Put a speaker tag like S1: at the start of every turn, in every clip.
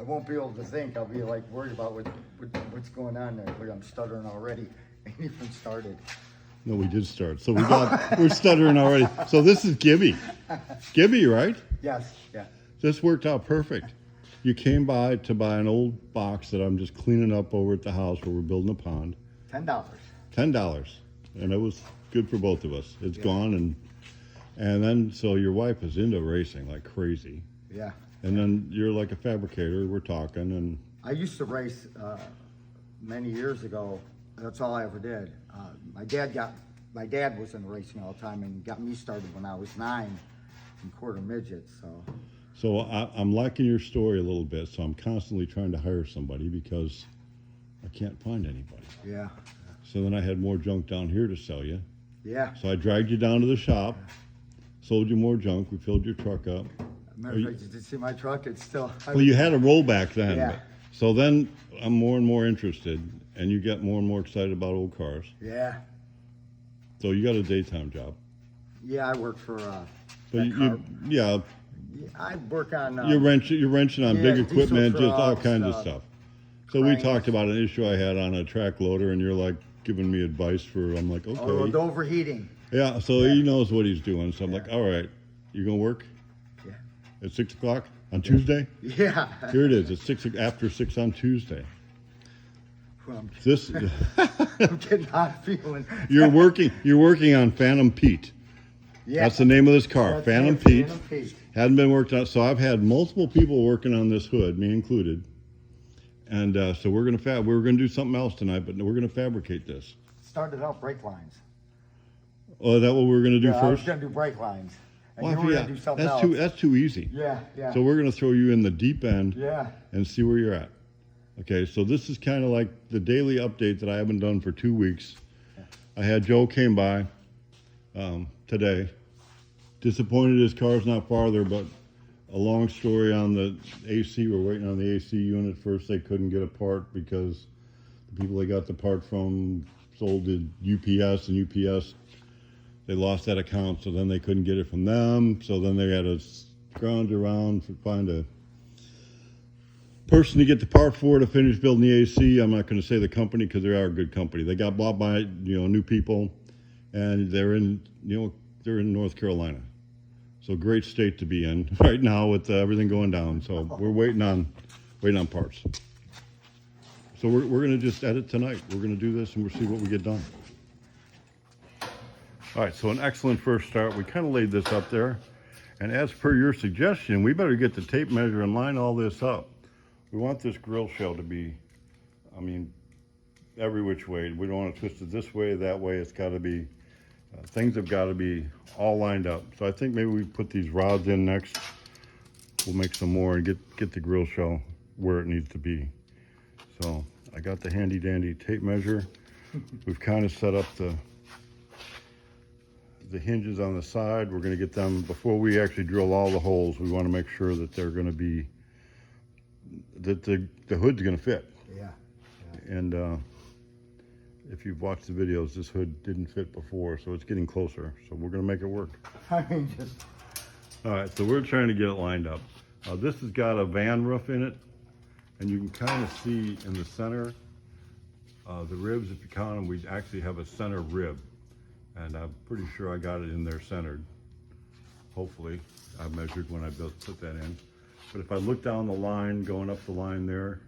S1: I won't be able to think. I'll be like worried about what's going on there. Look, I'm stuttering already. Ain't even started.
S2: No, we did start. So we're stuttering already. So this is Gibby. Gibby, right?
S1: Yes, yeah.
S2: This worked out perfect. You came by to buy an old box that I'm just cleaning up over at the house where we're building a pond.
S1: $10.
S2: $10. And it was good for both of us. It's gone and then so your wife is into racing like crazy.
S1: Yeah.
S2: And then you're like a fabricator. We're talking and
S1: I used to race many years ago. That's all I ever did. My dad was in racing all the time and got me started when I was 9 in quarter midgets.
S2: So I'm liking your story a little bit. So I'm constantly trying to hire somebody because I can't find anybody.
S1: Yeah.
S2: So then I had more junk down here to sell you.
S1: Yeah.
S2: So I dragged you down to the shop, sold you more junk. We filled your truck up.
S1: Matter of fact, did you see my truck? It's still.
S2: Well, you had a rollback then.
S1: Yeah.
S2: So then I'm more and more interested, and you get more and more excited about old cars.
S1: Yeah.
S2: So you got a daytime job.
S1: Yeah, I work for.
S2: But
S1: I work on.
S2: You're wrenching on big
S1: diesel
S2: equipment, just all
S1: trucks,
S2: kinds of stuff. So we
S1: cranes.
S2: talked about an issue I had on a track loader, and you're like giving me advice for. I'm like, okay.
S1: Oh, the overheating.
S2: Yeah. So he knows what he's doing. So I'm like, all right, you gonna work?
S1: Yeah.
S2: At 6 o'clock on Tuesday?
S1: Yeah.
S2: Here it is. It's after 6 on Tuesday.
S1: Well,
S2: This
S1: I'm getting hot feeling.
S2: you're working on Phantom Peat.
S1: Yeah.
S2: That's the name of this car,
S1: That's
S2: Phantom
S1: it,
S2: Peat.
S1: Phantom Peat.
S2: Hadn't been worked on, so I've had multiple people working on this hood, me included. And so we're gonna do something else tonight, but we're gonna fabricate this.
S1: Started out brake lines.
S2: Oh, is that what we're gonna do
S1: I was
S2: first?
S1: gonna do brake lines. And
S2: Well,
S1: you were
S2: yeah,
S1: gonna do something
S2: that's
S1: else.
S2: that's too easy.
S1: Yeah, yeah.
S2: So we're gonna throw you in the deep end
S1: Yeah.
S2: and see where you're at. Okay, so this is kind of like the daily update that I haven't done for 2 weeks. I had Joe came by today. Disappointed his car's not farther, but a long story on the AC. We're waiting on the AC unit. First, they couldn't get a part because the people they got the part from sold to UPS, and UPS, they lost that account, so then they couldn't get it from them. So then they had to scrounge around to find a person to get the part for to finish building the AC. I'm not going to say the company because they are a good company. They got bought by new people, and they're in North Carolina. So great state to be in right now with everything going down. So we're waiting on parts. So we're going to just edit tonight. We're going to do this and we'll see what we get done. All right, so an excellent first start. We kind of laid this up there. And as per your suggestion, we better get the tape measure and line all this up. We want this grill shell to be, every which way. We don't want to twist it this way, that way. It's got to be, things have got to be all lined up. So I think maybe we put these rods in next. We'll make some more and get the grill shell where it needs to be. So I got the handy dandy tape measure. We've kind of set up the hinges on the side. We're going to get them, before we actually drill all the holes, we want to make sure that they're going to be, that the hood's going to fit.
S1: Yeah.
S2: And if you've watched the videos, this hood didn't fit before, so it's getting closer. So we're going to make it work.
S1: I mean, just.
S2: All right, so we're trying to get it lined up. This has got a van roof in it, and you can kind of see in the center, the ribs, if you count them, we actually have a center rib. And I'm pretty sure I got it in there centered. Hopefully, I measured when I put that in. But if I look down the line, going up the line there,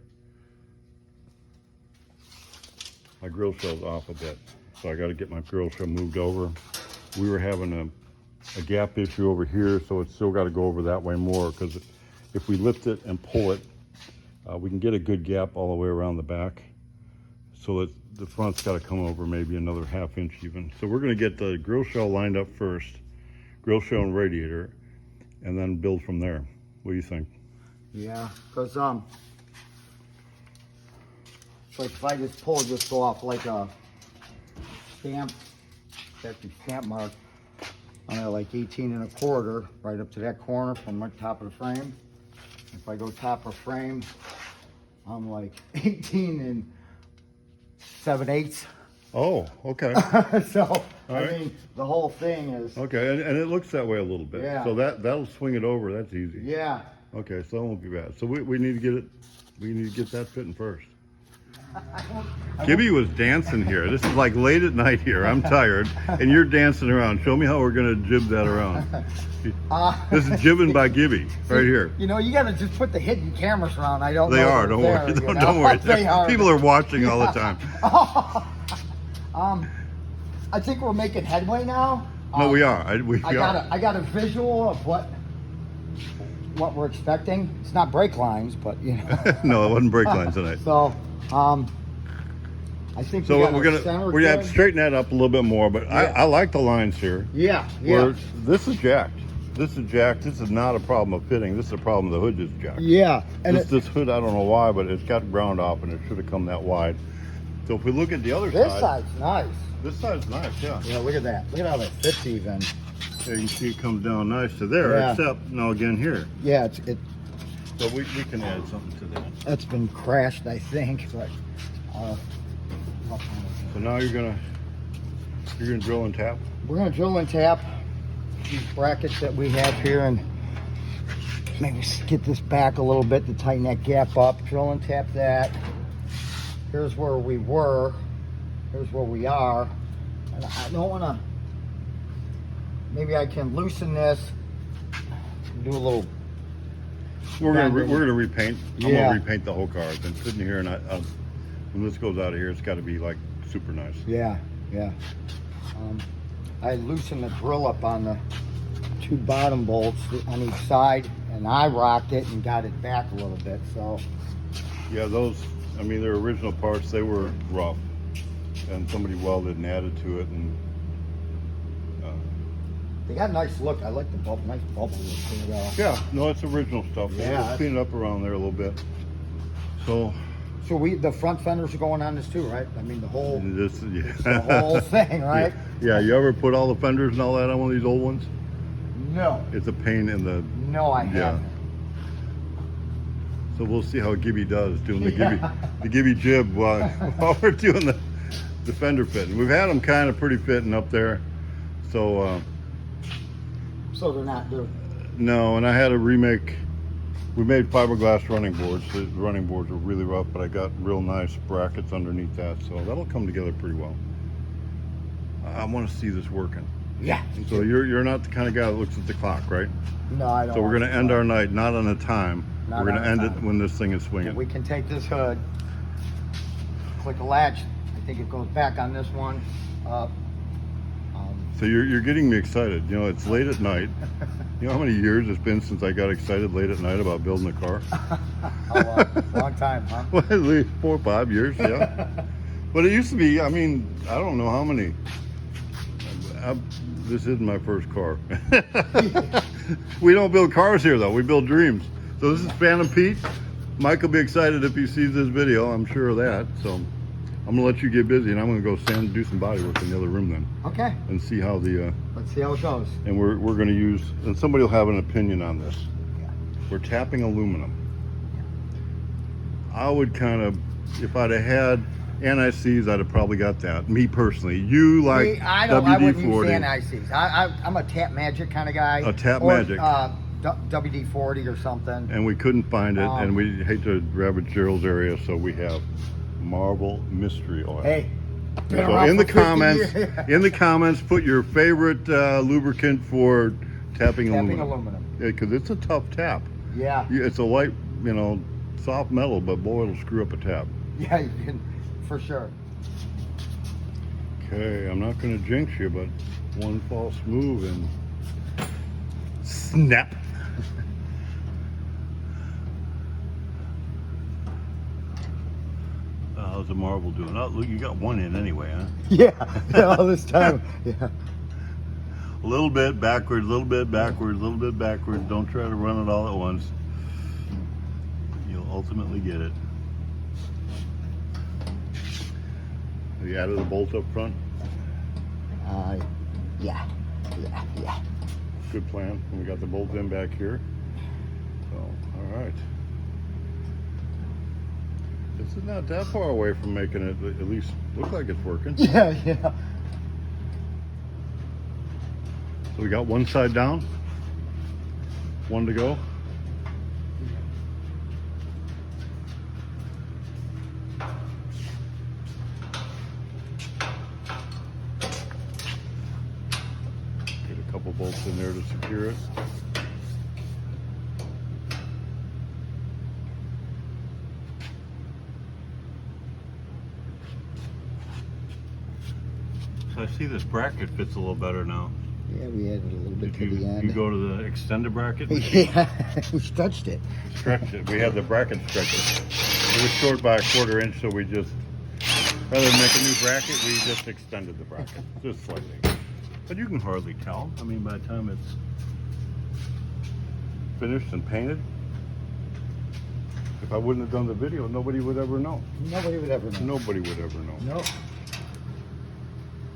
S2: my grill shell's off a bit. So I got to get my grill shell moved over. We were having a gap issue over here, so it's still got to go over that way more, because if we lift it and pull it, we can get a good gap all the way around the back. So that the front's got to come over maybe another ½ inch even. So we're going to get the grill shell lined up first, grill shell and radiator, and then build from there. What do you think?
S1: Yeah, because it's like if I just pull this off like a stamp, that's the stamp mark, I'm at like 18 1/4 right up to that corner from the top of the frame. If I go top of frame, I'm like 18 7/8.
S2: Oh, okay.
S1: So, I
S2: right.
S1: mean, the whole thing is,
S2: Okay, and it looks that way a little bit.
S1: Yeah.
S2: So that'll swing it over. That's easy.
S1: yeah,
S2: Okay, so that won't be bad. So we need to get it. We need to get that fitting first. Gibby was dancing here. This is like late at night here. I'm tired, and you're dancing around. Show me how we're gonna jib that around. This is jibbing by Gibby right here.
S1: You know, you gotta just put the hidden cameras around. I don't know.
S2: They are. Don't worry. Don't worry.
S1: They are.
S2: People are watching all the time.
S1: I think we're making headway now.
S2: No, we are. I
S1: got a visual of what we're expecting. It's not brake lines, but you know.
S2: No, it wasn't brake lines tonight.
S1: So, I think
S2: so we're gonna straighten that up a little bit more. But yeah. I like the lines here.
S1: Yeah.
S2: This is jacked. This is jacked. This is not a problem of fitting. This is a problem. The hood is jacked.
S1: Yeah. And
S2: this hood, I don't know why, but it's got ground off, and it should have come that wide. So if we look at the other side,
S1: this side's nice.
S2: This side's nice, yeah.
S1: Yeah, look at that. Look at how that fits even.
S2: Yeah, you can see it comes down nice to there, except now again here.
S1: Yeah, it.
S2: So we can add something to that.
S1: That's been crashed, I think. But,
S2: so now you're gonna drill and tap.
S1: We're gonna drill and tap these brackets that we have here, and maybe get this back a little bit to tighten that gap up. Drill and tap that. Here's where we were. Here's where we are. And I don't want to. Maybe I can loosen this. Do a little.
S2: We're gonna repaint. I'm gonna repaint the whole car. I've been sitting here, and when this goes out of here, it's got to be like super nice.
S1: Yeah. I loosened the drill up on the two bottom bolts on each side, and I rocked it and got it back a little bit. So.
S2: Yeah, those. I mean, their original parts, they were rough, and somebody welded and added to it, and
S1: they got a nice look. I like the bubble, nice bubble look.
S2: Yeah, no, it's original stuff.
S1: Yeah,
S2: let's clean it up around there a little bit. So
S1: the front fenders are going on this too, right? I mean, the whole the whole thing, right?
S2: Yeah. You ever put all the fenders and all that on one of these old ones?
S1: No.
S2: It's a pain in the.
S1: No, I haven't.
S2: So we'll see how Gibby does doing the Gibby jib while we're doing the fender fitting. We've had them kind of pretty fitting up there, so.
S1: So they're not doing.
S2: No, and I had to remake. We made fiberglass running boards. The running boards were really rough, but I got real nice brackets underneath that, so that'll come together pretty well. I want to see this working.
S1: Yeah.
S2: So you're not the kind of guy that looks at the clock, right?
S1: No, I don't.
S2: So we're going to end our night not on a time. We're going to end it when this thing is swinging.
S1: We can take this hood, click a latch. I think it goes back on this one.
S2: So you're getting me excited. You know, it's late at night. You know how many years it's been since I got excited late at night about building a car?
S1: Long time, huh?
S2: Well, at least 4 or 5 years, yeah. But it used to be, I mean, I don't know how many. This isn't my first car. We don't build cars here, though. We build dreams. So this is Phantom Peat. Mike will be excited if he sees this video. I'm sure of that. So I'm gonna let you get busy, and I'm gonna go do some body work in the other room then.
S1: Okay.
S2: And see how
S1: let's see how it goes.
S2: And we're gonna use, and somebody will have an opinion on this.
S1: Yeah.
S2: We're tapping aluminum. I would kind of, if I'd have had NICs, I'd have probably got that. Me personally, you like
S1: I wouldn't use NICs. I'm a Tap Magic kind of guy.
S2: A Tap Magic.
S1: WD-40 or something.
S2: And we couldn't find it, and we hate to ravage Gerald's area, so we have Marble Mystery Oil.
S1: Hey.
S2: So in the comments, put your favorite lubricant for tapping aluminum. Yeah, because it's a tough tap.
S1: Yeah.
S2: It's a light, soft metal, but boy, it'll screw up a tap.
S1: Yeah, you can, for sure.
S2: Okay, I'm not going to jinx you, but one false move and snap. How's the marble doing? Oh, look, you got one in anyway, huh?
S1: Yeah, all this time. Yeah.
S2: A little bit backwards, a little bit backwards, a little bit backwards. Don't try to run it all at once. You'll ultimately get it. Have you added a bolt up front?
S1: Yeah.
S2: Good plan. And we got the bolt in back here. So, all right. This is not that far away from making it at least look like it's working.
S1: Yeah.
S2: So we got one side down, one to go. this in there to secure it. So I see this bracket fits a little better now.
S1: Yeah, we added a little bit to the end.
S2: You go to the extended bracket?
S1: Yeah, we stretched it.
S2: Stretched it. We had the bracket stretched. It was short by 1/4 inch, so we just, rather than make a new bracket, we just extended the bracket, just slightly. But you can hardly tell. I mean, by the time it's finished and painted, if I wouldn't have done the video, nobody would ever know.
S1: Nobody would ever know.
S2: Nobody would ever know.
S1: Nope.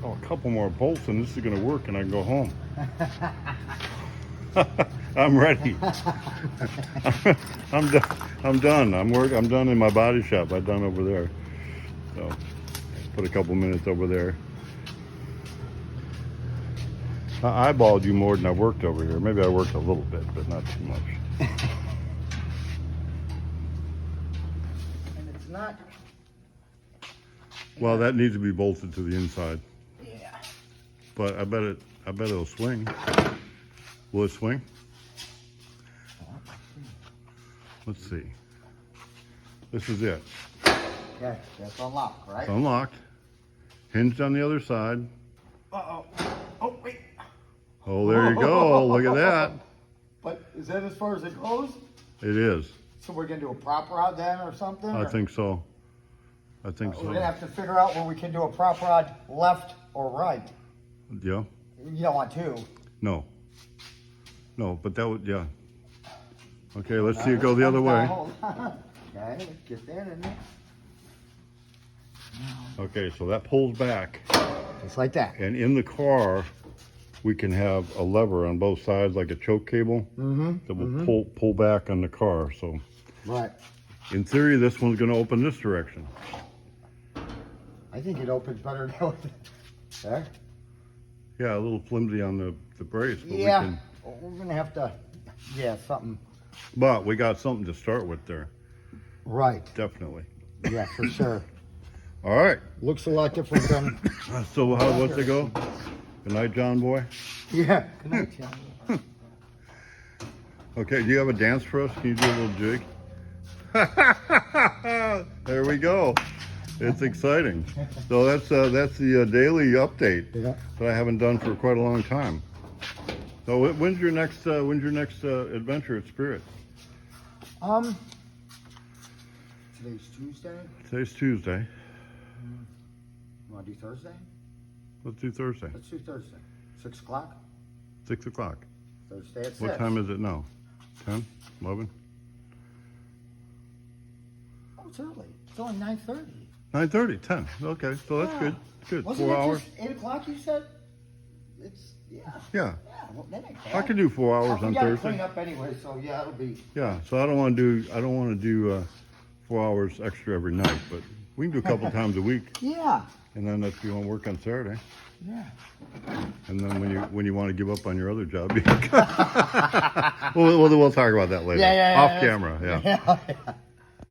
S2: Oh, a couple more bolts and this is gonna work and I can go home. I'm ready. I'm done. I'm done. I'm done in my body shop. I'm done over there. So put a couple minutes over there. I eyeballed you more than I worked over here. Maybe I worked a little bit, but not too much.
S1: And it's not.
S2: Well, that needs to be bolted to the inside.
S1: Yeah.
S2: But I bet it'll swing. Will it swing? Let's see. This is it.
S1: Okay, that's unlocked, right?
S2: It's unlocked. Hinged on the other side.
S1: Uh-oh. Oh, wait.
S2: Oh, there you go. Look at that.
S1: But is that as far as it goes?
S2: It is.
S1: So we're gonna do a prop rod then or something?
S2: I think so. I think
S1: We're gonna
S2: so.
S1: have to figure out where we can do a prop rod left or right.
S2: Yeah.
S1: You don't want to.
S2: No. No, but that would, yeah. Okay, let's see it go the other way.
S1: Okay, let's get that in there.
S2: Okay, so that pulls back.
S1: Just like that.
S2: And in the car, we can have a lever on both sides, like a choke cable, that will pull back on the car. So
S1: Right.
S2: in theory, this one's gonna open this direction.
S1: I think it opens better now. There.
S2: Yeah, a little flimsy on the brace, but
S1: Yeah. We're gonna have to, something.
S2: but we got something to start with there,
S1: Right.
S2: definitely.
S1: Yeah, for sure.
S2: All right,
S1: Looks a lot different than.
S2: so what's it go? Good night, John boy.
S1: Yeah. Good night, John.
S2: Okay, do you have a dance for us? Can you do a little jig? There we go. It's exciting. So that's the daily update
S1: Yeah.
S2: that I haven't done for quite a long time. So when's your next adventure at Spirit?
S1: Today's Tuesday.
S2: Today's Tuesday.
S1: You want to do Thursday?
S2: Let's do Thursday.
S1: Let's do Thursday. 6 o'clock.
S2: 6 o'clock.
S1: Thursday at 6.
S2: What time is it now? 10? 11?
S1: Oh, it's early. It's only 9:30.
S2: 9:30, 10. Okay, so that's good. Good.
S1: Wasn't
S2: 4
S1: it
S2: hours.
S1: just 8 o'clock? You said. It's
S2: Yeah.
S1: Yeah. Well, that ain't bad.
S2: I can do 4 hours
S1: We
S2: on
S1: gotta
S2: Thursday.
S1: clean up anyway, so yeah, it'll be.
S2: Yeah, so I don't want to do 4 hours extra every night, but we can do a couple times a week,
S1: Yeah.
S2: and then if you want to work on Saturday,
S1: Yeah.
S2: and then when you want to give up on your other job, you can we'll talk about that later.
S1: Yeah.
S2: Off camera. Yeah.
S1: Yeah.